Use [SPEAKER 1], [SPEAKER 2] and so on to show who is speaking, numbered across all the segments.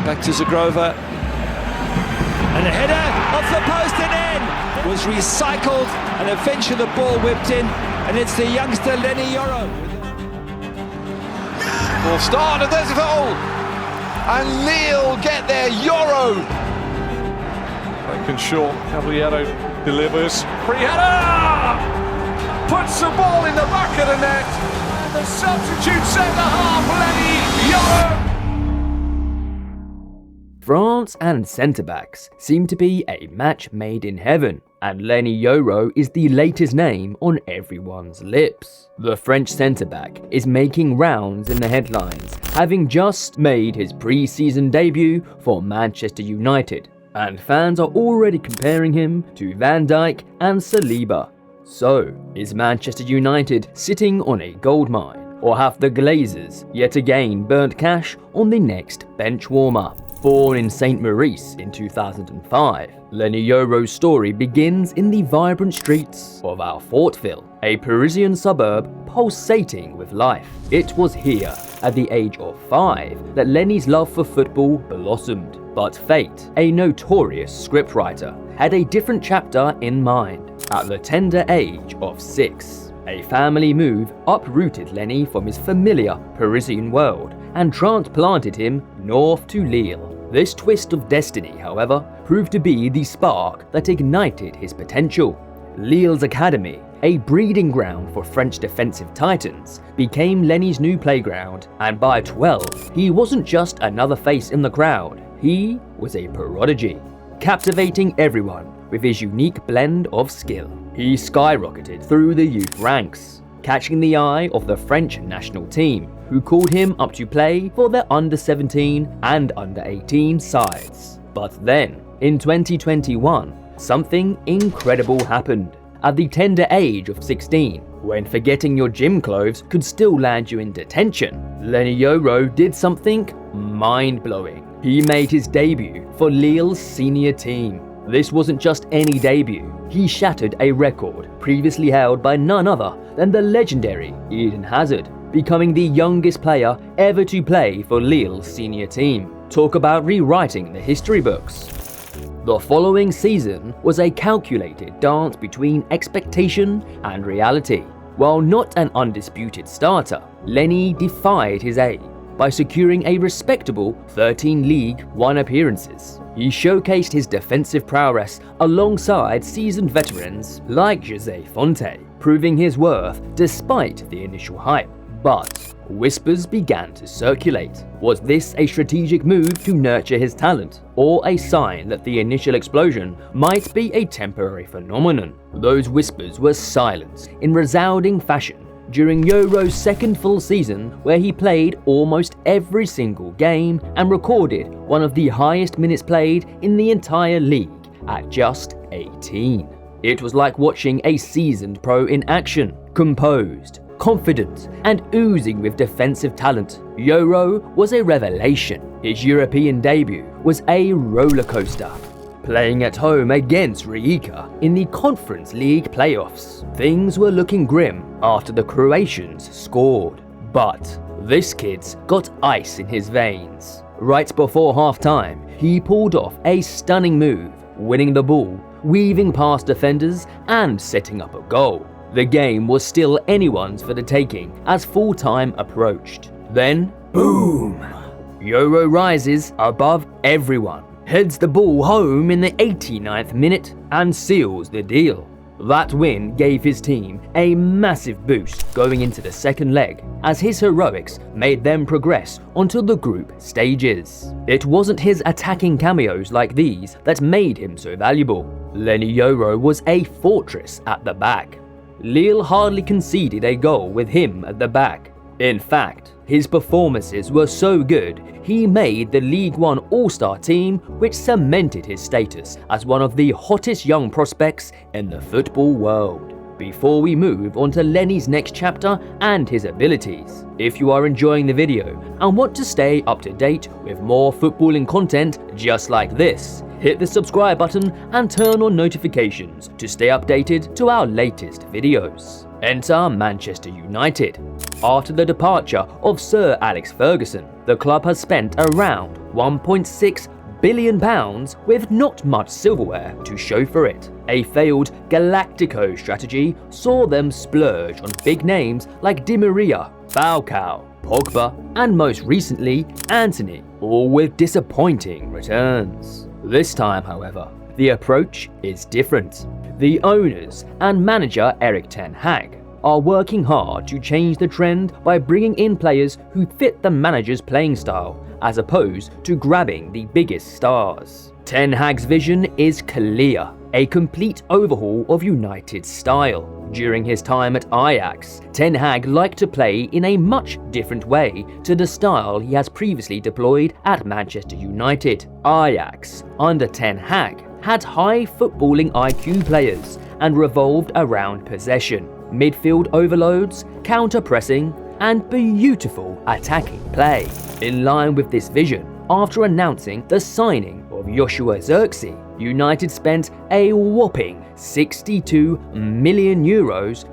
[SPEAKER 1] Back to Zagrova. And a header off the post and in. Was recycled and eventually the ball whipped in. And it's the youngster Leny Yoro.
[SPEAKER 2] Well, start and there's a goal. And Lille get their Yoro.
[SPEAKER 3] Taken short, Caballero delivers. Free header! Puts the ball in the back of the net. And the substitute centre-half, Leny Yoro.
[SPEAKER 4] France and centre-backs seem to be a match made in heaven, and Leny Yoro is the latest name on everyone's lips. The French centre-back is making rounds in the headlines, having just made his pre-season debut for Manchester United, and fans are already comparing him to Van Dijk and Saliba. So, is Manchester United sitting on a goldmine, or have the Glazers yet again burnt cash on the next bench warmer? Born in St. Maurice in 2005, Leny Yoro's story begins in the vibrant streets of Alfortville, a Parisian suburb pulsating with life. It was here, at the age of 5, that Leny's love for football blossomed. But fate, a notorious scriptwriter, had a different chapter in mind. At the tender age of 6, a family move uprooted Leny from his familiar Parisian world and transplanted him north to Lille. This twist of destiny, however, proved to be the spark that ignited his potential. Lille's academy, a breeding ground for French defensive titans, became Leny's new playground, and by 12, he wasn't just another face in the crowd, he was a prodigy, captivating everyone with his unique blend of skill. He skyrocketed through the youth ranks, catching the eye of the French national team, who called him up to play for their under-17 and under-18 sides. But then, in 2021, something incredible happened. At the tender age of 16, when forgetting your gym clothes could still land you in detention, Leny Yoro did something mind-blowing. He made his debut for Lille's senior team. This wasn't just any debut. He shattered a record previously held by none other than the legendary Eden Hazard, becoming the youngest player ever to play for Lille's senior team. Talk about rewriting the history books. The following season was a calculated dance between expectation and reality. While not an undisputed starter, Leny defied his age by securing a respectable 13 League One appearances. He showcased his defensive prowess alongside seasoned veterans like Jose Fonte, proving his worth despite the initial hype. But whispers began to circulate. Was this a strategic move to nurture his talent, or a sign that the initial explosion might be a temporary phenomenon? Those whispers were silenced in resounding fashion during Yoro's second full season, where he played almost every single game and recorded one of the highest minutes played in the entire league at just 18. It was like watching a seasoned pro in action, composed, confident, and oozing with defensive talent. Yoro was a revelation. His European debut was a roller coaster. Playing at home against Rijeka in the Conference League playoffs, things were looking grim after the Croatians scored. But this kid's got ice in his veins. Right before halftime, he pulled off a stunning move, winning the ball, weaving past defenders, and setting up a goal. The game was still anyone's for the taking as full-time approached. Then, boom! Yoro rises above everyone, heads the ball home in the 89th minute, and seals the deal. That win gave his team a massive boost going into the second leg, as his heroics made them progress onto the group stages. It wasn't his attacking cameos like these that made him so valuable. Leny Yoro was a fortress at the back. Lille hardly conceded a goal with him at the back. In fact, his performances were so good, he made the League One All-Star team, which cemented his status as one of the hottest young prospects in the football world. Before we move on to Leny's next chapter and his abilities, if you are enjoying the video and want to stay up to date with more footballing content just like this, hit the subscribe button and turn on notifications to stay updated to our latest videos. Enter Manchester United. After the departure of Sir Alex Ferguson, the club has spent around £1.6 billion with not much silverware to show for it. A failed Galactico strategy saw them splurge on big names like Di Maria, Falcao, Pogba, and most recently, Antony, all with disappointing returns. This time, however, the approach is different. The owners and manager Erik ten Hag are working hard to change the trend by bringing in players who fit the manager's playing style, as opposed to grabbing the biggest stars. Ten Hag's vision is clear, a complete overhaul of United's style. During his time at Ajax, Ten Hag liked to play in a much different way to the style he has previously deployed at Manchester United. Ajax, under Ten Hag, had high footballing IQ players and revolved around possession, midfield overloads, counter-pressing, and beautiful attacking play. In line with this vision, after announcing the signing of Joshua Zirkzee, United spent a whopping €62 million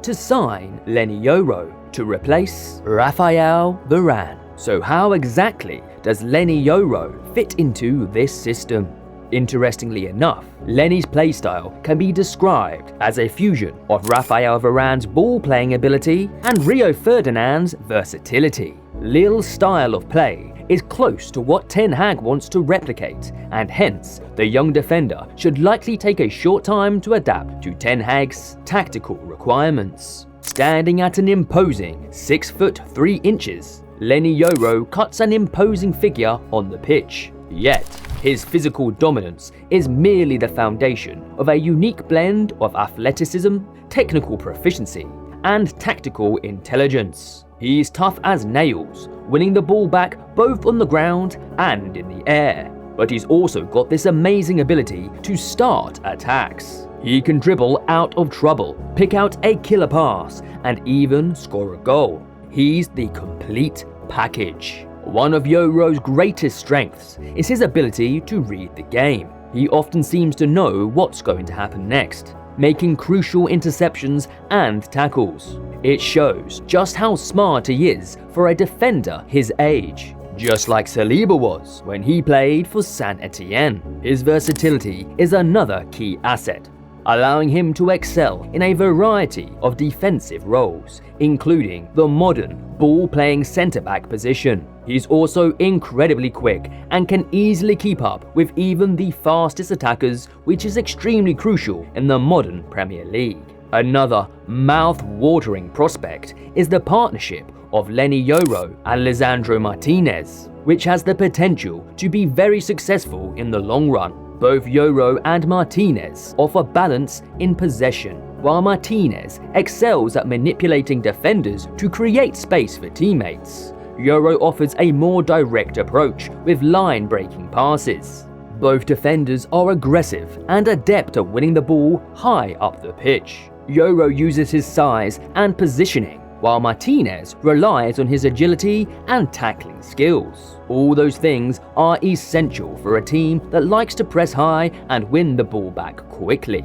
[SPEAKER 4] to sign Leny Yoro to replace Raphael Varane. So how exactly does Leny Yoro fit into this system? Interestingly enough, Leny's playstyle can be described as a fusion of Raphael Varane's ball-playing ability and Rio Ferdinand's versatility. Lille's style of play is close to what Ten Hag wants to replicate, and hence the young defender should likely take a short time to adapt to Ten Hag's tactical requirements. Standing at an imposing 6 foot 3 inches, Leny Yoro cuts an imposing figure on the pitch. Yet, his physical dominance is merely the foundation of a unique blend of athleticism, technical proficiency, and tactical intelligence. He's tough as nails, winning the ball back both on the ground and in the air. But he's also got this amazing ability to start attacks. He can dribble out of trouble, pick out a killer pass, and even score a goal. He's the complete package. One of Yoro's greatest strengths is his ability to read the game. He often seems to know what's going to happen next, making crucial interceptions and tackles. It shows just how smart he is for a defender his age. Just like Saliba was when he played for Saint Etienne. His versatility is another key asset, allowing him to excel in a variety of defensive roles, including the modern ball-playing centre-back position. He's also incredibly quick and can easily keep up with even the fastest attackers, which is extremely crucial in the modern Premier League. Another mouth-watering prospect is the partnership of Leny Yoro and Lisandro Martinez, which has the potential to be very successful in the long run. Both Yoro and Martinez offer balance in possession, while Martinez excels at manipulating defenders to create space for teammates. Yoro offers a more direct approach with line-breaking passes. Both defenders are aggressive and adept at winning the ball high up the pitch. Yoro uses his size and positioning, while Martinez relies on his agility and tackling skills. All those things are essential for a team that likes to press high and win the ball back quickly.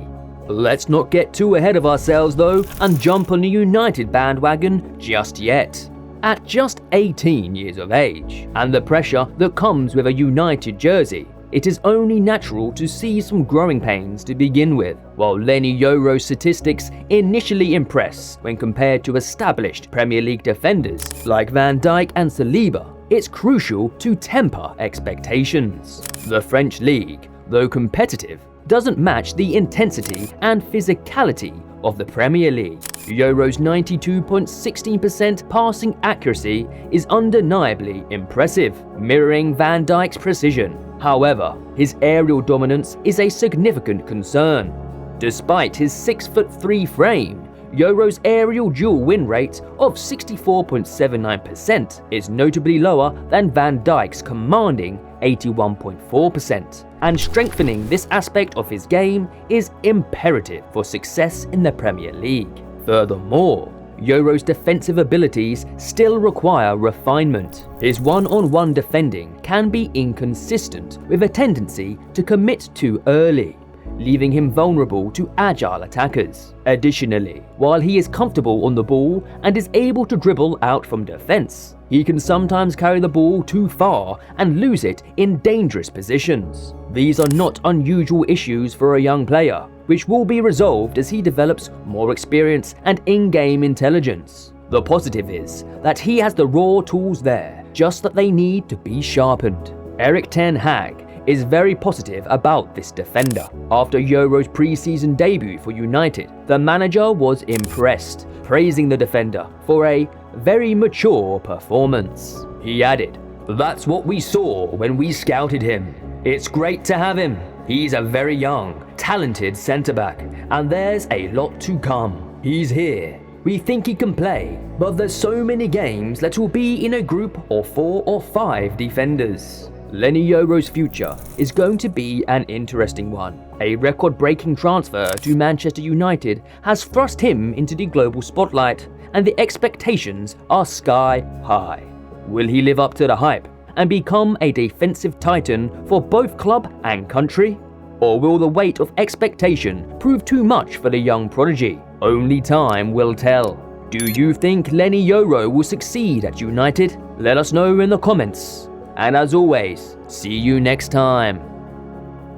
[SPEAKER 4] Let's not get too ahead of ourselves though and jump on the United bandwagon just yet. At just 18 years of age, and the pressure that comes with a United jersey, it is only natural to see some growing pains to begin with. While Leny Yoro's statistics initially impress when compared to established Premier League defenders like Van Dijk and Saliba, it's crucial to temper expectations. The French league, though competitive, doesn't match the intensity and physicality of the Premier League. Yoro's 92.16% passing accuracy is undeniably impressive, mirroring Van Dijk's precision. However, his aerial dominance is a significant concern. Despite his 6'3" frame, Yoro's aerial duel win rate of 64.79% is notably lower than Van Dijk's commanding 81.4%, and strengthening this aspect of his game is imperative for success in the Premier League. Furthermore, Yoro's defensive abilities still require refinement. His one-on-one defending can be inconsistent with a tendency to commit too early, leaving him vulnerable to agile attackers. Additionally, while he is comfortable on the ball and is able to dribble out from defense, he can sometimes carry the ball too far and lose it in dangerous positions. These are not unusual issues for a young player, which will be resolved as he develops more experience and in-game intelligence. The positive is that he has the raw tools there, just that they need to be sharpened. Erik ten Hag is very positive about this defender. After Yoro's pre-season debut for United, the manager was impressed, praising the defender for a very mature performance. He added, "That's what we saw when we scouted him. It's great to have him. He's a very young, talented centre-back, and there's a lot to come. He's here. We think he can play, but there's so many games that will be in a group of 4 or 5 defenders." Leny Yoro's future is going to be an interesting one. A record-breaking transfer to Manchester United has thrust him into the global spotlight, and the expectations are sky high. Will he live up to the hype and become a defensive titan for both club and country? Or will the weight of expectation prove too much for the young prodigy? Only time will tell. Do you think Leny Yoro will succeed at United? Let us know in the comments. And as always, see you next time.